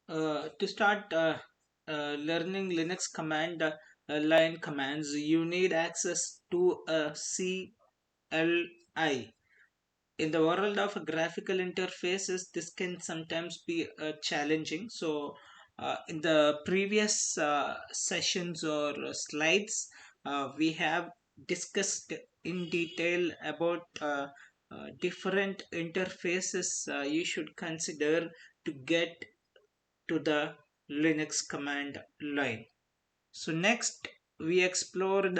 To start learning Linux command line commands, you need access to a CLI. In the world of graphical interfaces, this can sometimes be challenging. So, in the previous sessions or slides, we have discussed in detail about different interfaces you should consider to get to the Linux command line. So next we explored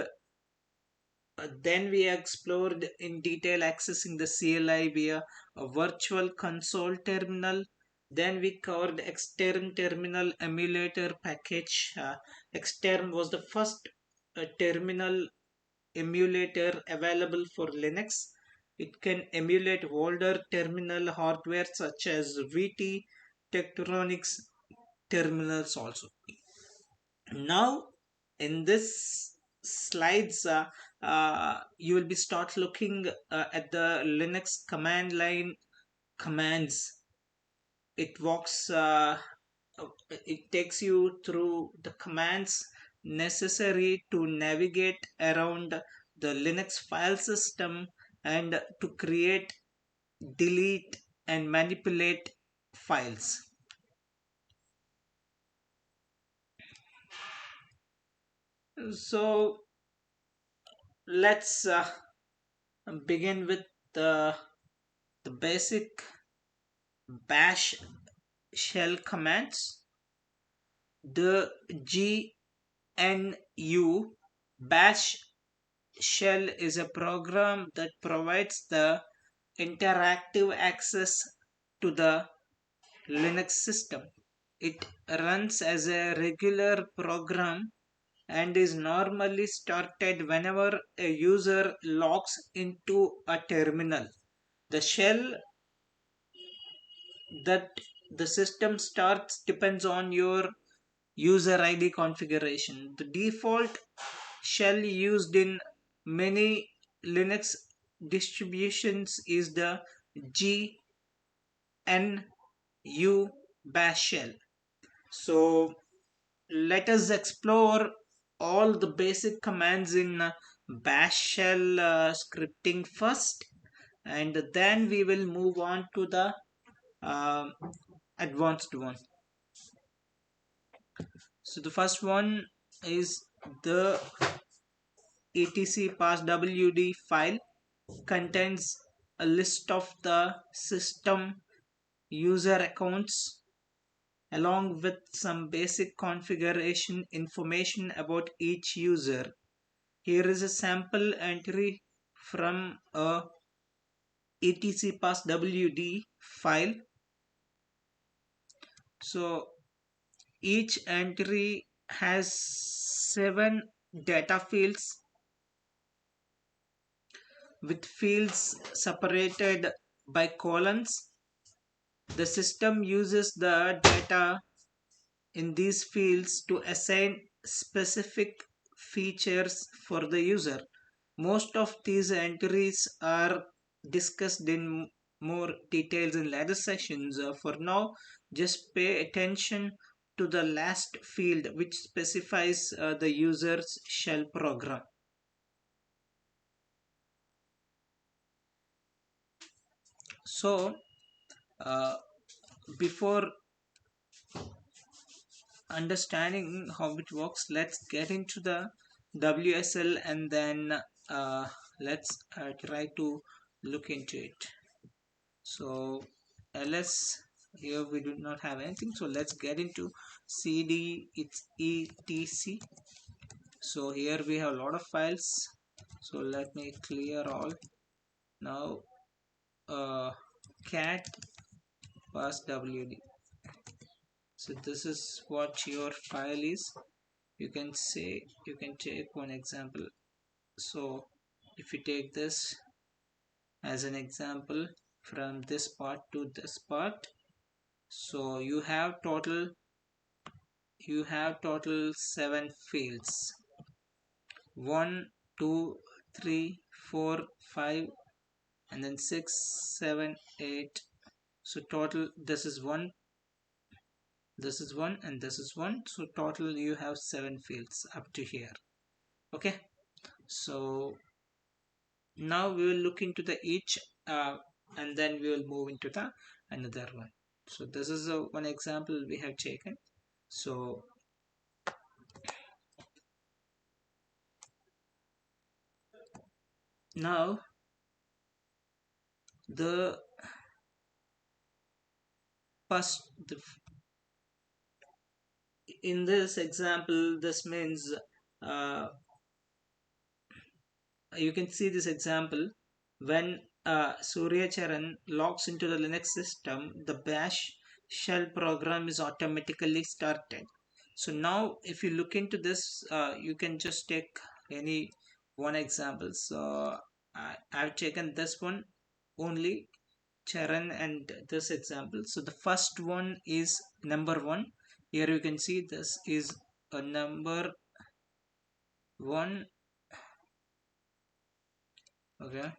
in detail accessing the CLI via a virtual console terminal. Then we covered extern terminal emulator package. Extern was the first terminal emulator available for Linux. It can emulate older terminal hardware such as VT, Tektronix terminals also. Now in this slides, you will be start looking at the Linux command line commands. It walks it takes you through the commands necessary to navigate around the Linux file system and to create, delete and manipulate files. So let's begin with the basic bash shell commands. The GNU bash shell is a program that provides the interactive access to the Linux system. It runs as a regular program and is normally started whenever a user logs into a terminal. The shell that the system starts depends on your user ID configuration. The default shell used in many Linux distributions is the GNU bash shell. So let us explore all the basic commands in bash shell scripting first, and then we will move on to the uh, advanced one. So the first one is the etc passwd file. Contains a list of the system user accounts along with some basic configuration information about each user. Here is a sample entry from a etc passwd file. So each entry has 7 data fields with fields separated by colons. The system uses the data in these fields to assign specific features for the user. Most of these entries are discussed in more details in later sessions. For now, just pay attention to the last field which specifies the user's shell program. So, uh, before understanding how it works, let's get into the WSL and then let's try to look into it. So ls, here we do not have anything, so let's get into cd. It's etc. So here we have a lot of files, so let me clear all. Now cat passwd. So this is what your file is. You can say, you can take one example. So if you take this as an example from this part to this part, so you have total 7 fields: 1 2 3 4 5 and then 6 7 8. So total this is one this is one, and this is one. So total you have 7 fields up to here. Okay, so now we will look into the each, and then we will move into the another one. So this is one example we have taken. So now the first the, in this example, this means uh, you can see this example when Surya Charan logs into the Linux system, the bash shell program is automatically started. So now if you look into this, you can just take any one example. So I've taken this one only, Charan, and this example. So the first one is number one. Here you can see this is a number one. Okay.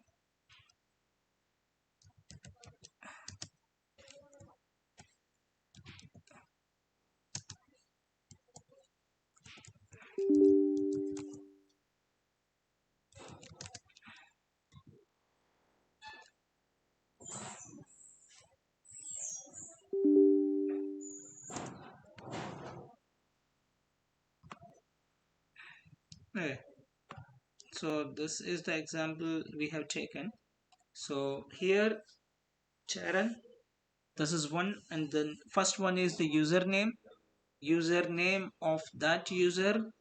Okay. So this is the example we have taken. So here Charan, this is one, and then first one is the username of that user,